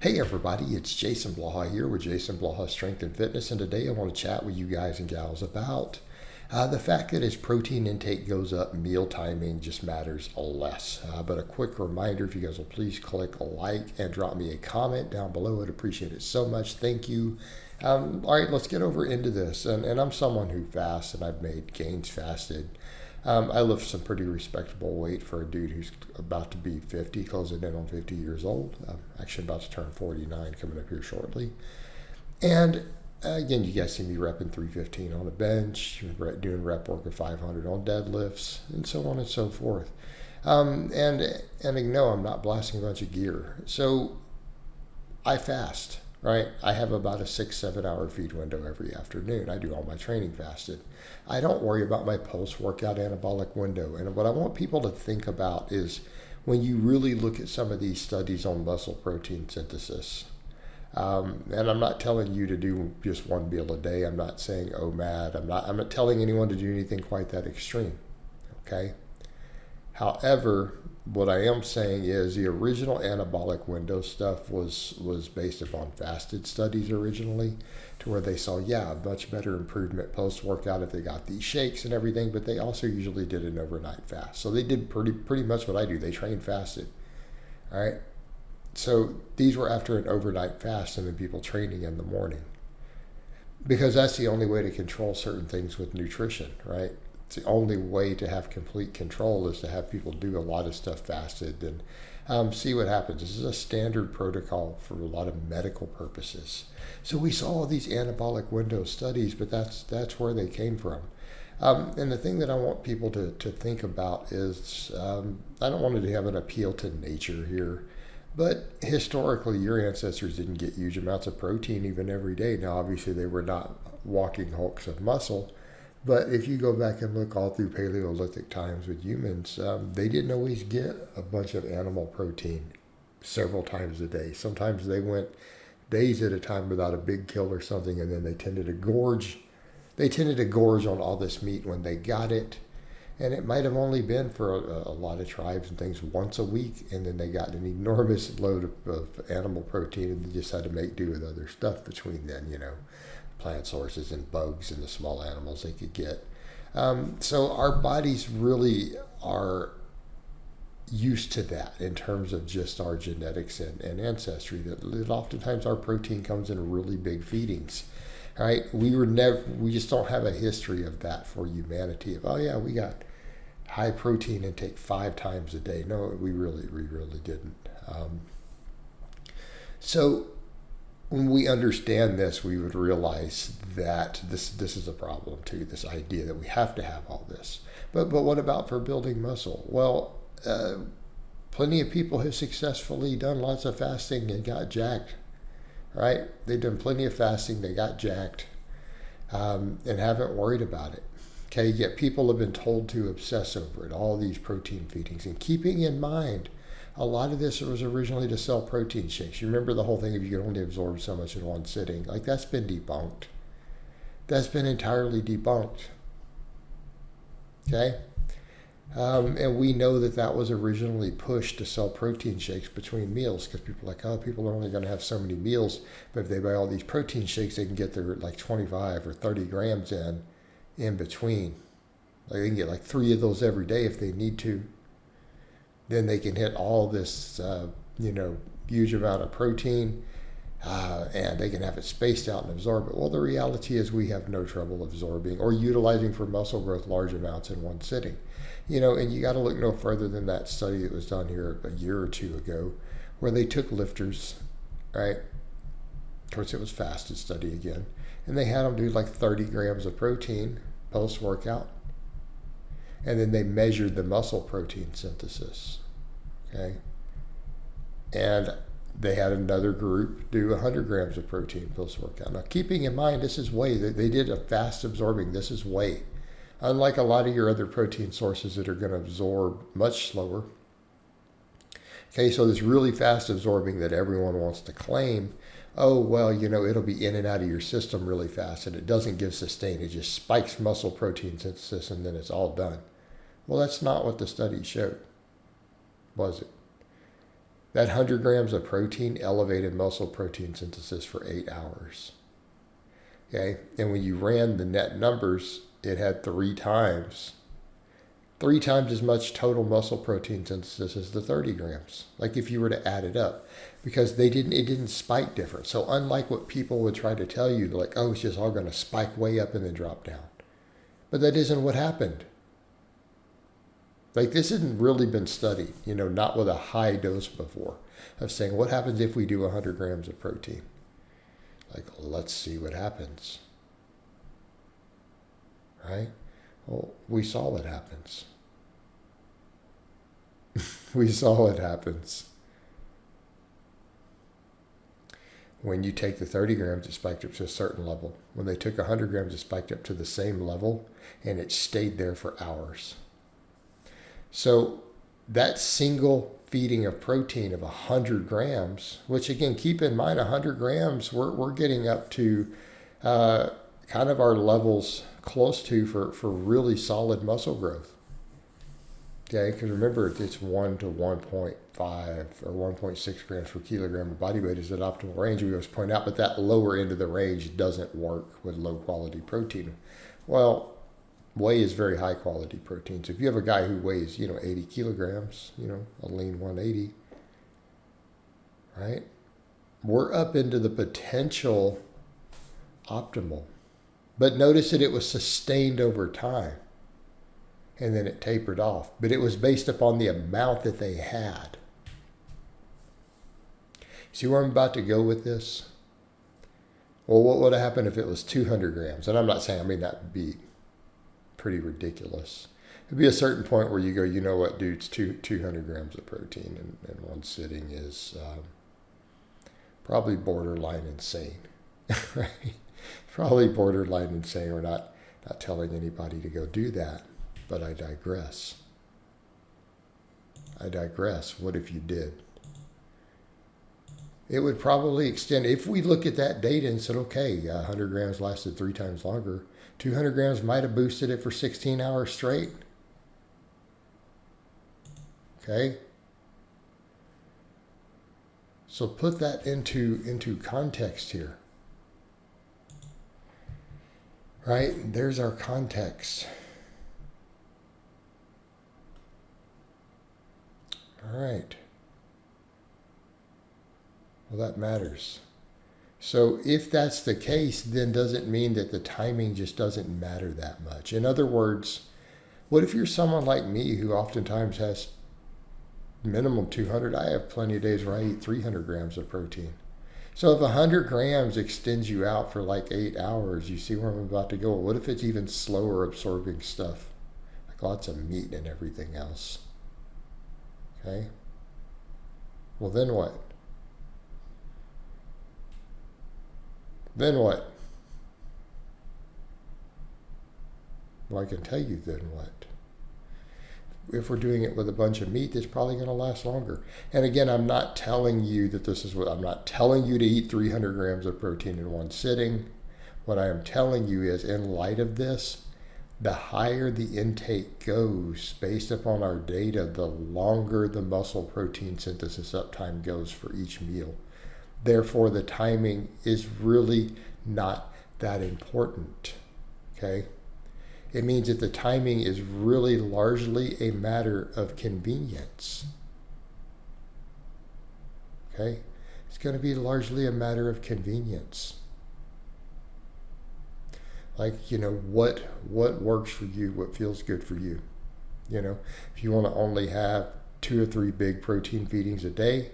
Hey everybody, it's Jason Blaha here with Jason Blaha Strength and Fitness, and today I want to chat with you guys and gals about the fact that as protein intake goes up, meal timing just matters less. But a quick reminder, if you guys will please click like and drop me a comment down below. I'd appreciate it so much. Thank you. All right, let's get over into this. And I'm someone who fasts, and I've made gains fasted. I lift some pretty respectable weight for a dude who's about to be 50, closing in on 50 years old. I'm actually about to turn 49 coming up here shortly. And again, you guys see me repping 315 on the bench, doing rep work of 500 on deadlifts, and so on and so forth. And no, I'm not blasting a bunch of gear. So I fast, right? I have about a 6-7 hour feed window every afternoon. I do all my training fasted. I don't worry about my post-workout anabolic window. And what I want people to think about is when you really look at some of these studies on muscle protein synthesis, and I'm not telling you to do just one meal a day. I'm not saying OMAD. I'm not telling anyone to do anything quite that extreme, okay? However, what I am saying is the original anabolic window stuff was based upon fasted studies originally, to where they saw, much better improvement post-workout if they got these shakes and everything, but they also usually did an overnight fast. So they did pretty much what I do. They trained fasted, all right? So these were after an overnight fast and then people training in the morning, because that's the only way to control certain things with nutrition, right? It's the only way to have complete control is to have people do a lot of stuff fasted and see what happens. This is a standard protocol for a lot of medical purposes. So we saw all these anabolic window studies, but that's where they came from. And the thing that I want people to think about is I don't want to have an appeal to nature here, but historically your ancestors didn't get huge amounts of protein even every day. Now obviously they were not walking hulks of muscle. But if you go back and look all through Paleolithic times with humans, they didn't always get a bunch of animal protein several times a day. Sometimes they went days at a time without a big kill or something, and then they tended to gorge. They tended to gorge on all this meat when they got it. And it might have only been for a lot of tribes and things once a week, and then they got an enormous load of animal protein, and they just had to make do with other stuff between then, plant sources and bugs and the small animals they could get. So our bodies really are used to that in terms of just our genetics and ancestry, that oftentimes our protein comes in really big feedings. All right, we just don't have a history of that for humanity. Of we got high protein intake 5 times a day. No, we really didn't. So when we understand this, we would realize that this is a problem too. This idea that we have to have all this. But what about for building muscle? Well, plenty of people have successfully done lots of fasting and got jacked. Right? They've done plenty of fasting, they got jacked, and haven't worried about it. Okay, yet people have been told to obsess over it, all these protein feedings, and keeping in mind, a lot of this was originally to sell protein shakes. You remember the whole thing of you can only absorb so much in one sitting. Like, that's been debunked. That's been entirely debunked. Okay? And we know that was originally pushed to sell protein shakes between meals, because people are like, people are only going to have so many meals, but if they buy all these protein shakes, they can get their 25 or 30 grams in between. Like, they can get 3 of those every day if they need to. Then they can hit all this, huge amount of protein, and they can have it spaced out and absorb it. Well, the reality is we have no trouble absorbing or utilizing for muscle growth large amounts in one sitting. And you got to look no further than that study that was done here a year or two ago, where they took lifters, right? Of course, it was fasted study again, and they had them do 30 grams of protein post-workout, and then they measured the muscle protein synthesis, okay? And they had another group do 100 grams of protein post-workout. Now, keeping in mind, this is whey. They did a fast absorbing. This is whey. Unlike a lot of your other protein sources that are going to absorb much slower. Okay, so this really fast absorbing that everyone wants to claim, it'll be in and out of your system really fast, and it doesn't give sustain. It just spikes muscle protein synthesis, and then it's all done. Well, that's not what the study showed, was it? That 100 grams of protein elevated muscle protein synthesis for 8 hours. Okay, and when you ran the net numbers, it had three times as much total muscle protein synthesis as the 30 grams. Like if you were to add it up, because it didn't spike different. So unlike what people would try to tell you, like, oh, it's just all going to spike way up and then drop down. But that isn't what happened. Like this hasn't really been studied, not with a high dose before, of saying what happens if we do 100 grams of protein. Like, let's see what happens. Right? Well, we saw what happens. We saw what happens. When you take the 30 grams, it spiked up to a certain level. When they took 100 grams, it spiked up to the same level, and it stayed there for hours. So that single feeding of protein of 100 grams, which again, keep in mind, 100 grams, we're getting up to kind of our levels close to for really solid muscle growth. Okay, because remember, it's 1 to 1.5 or 1.6 grams per kilogram of body weight is an optimal range. We always point out, but that lower end of the range doesn't work with low quality protein. Well, whey is very high quality protein. So if you have a guy who weighs, 80 kilograms, a lean 180, right? We're up into the potential optimal. But notice that it was sustained over time. And then it tapered off. But it was based upon the amount that they had. See where I'm about to go with this? Well, what would have happened if it was 200 grams? And I'm not saying, that would be pretty ridiculous. It'd be a certain point where you go, you know what, dude, it's 200 grams of protein in one sitting is probably borderline insane. Right? Probably borderline insane. We're not telling anybody to go do that, but I digress. What if you did? It would probably extend, if we look at that data and said, okay, 100 grams lasted 3 times longer, 200 grams might have boosted it for 16 hours straight. Okay? So put that into context here. Right? There's our context. All right. Well, that matters. So if that's the case, then does it mean that the timing just doesn't matter that much? In other words, what if you're someone like me who oftentimes has minimum 200? I have plenty of days where I eat 300 grams of protein. So if 100 grams extends you out for like 8 hours, you see where I'm about to go. What if it's even slower absorbing stuff? Like lots of meat and everything else. Okay? Well, then what? Then what? Well, I can tell you then what. If we're doing it with a bunch of meat, it's probably going to last longer. And again, I'm not telling you that this is what, I'm not telling you to eat 300 grams of protein in one sitting. What I am telling you is, in light of this, the higher the intake goes based upon our data, the longer the muscle protein synthesis uptime goes for each meal. Therefore, the timing is really not that important. Okay? It means that the timing is really largely a matter of convenience. Okay? It's going to be largely a matter of convenience. Like, what works for you, what feels good for you. If you want to only have 2 or 3 big protein feedings a day,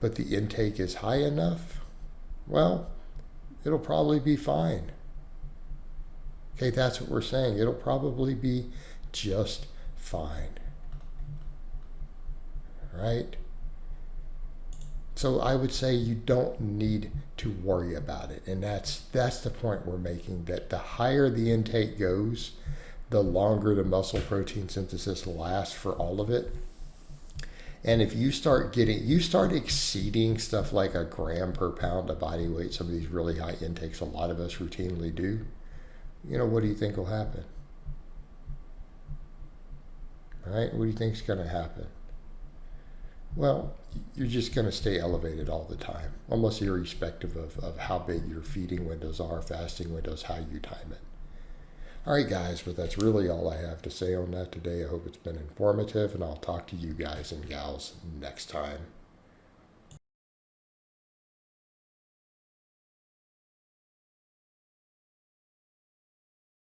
but the intake is high enough, well, it'll probably be fine. Okay, that's what we're saying. It'll probably be just fine. Right? So I would say you don't need to worry about it. And that's the point we're making, that the higher the intake goes, the longer the muscle protein synthesis lasts for all of it. And if you start exceeding stuff like a gram per pound of body weight, some of these really high intakes a lot of us routinely do, what do you think will happen? Right? What do you think is going to happen? Well, you're just going to stay elevated all the time, almost irrespective of how big your feeding windows are, fasting windows, how you time it. All right, guys, but that's really all I have to say on that today. I hope it's been informative, and I'll talk to you guys and gals next time.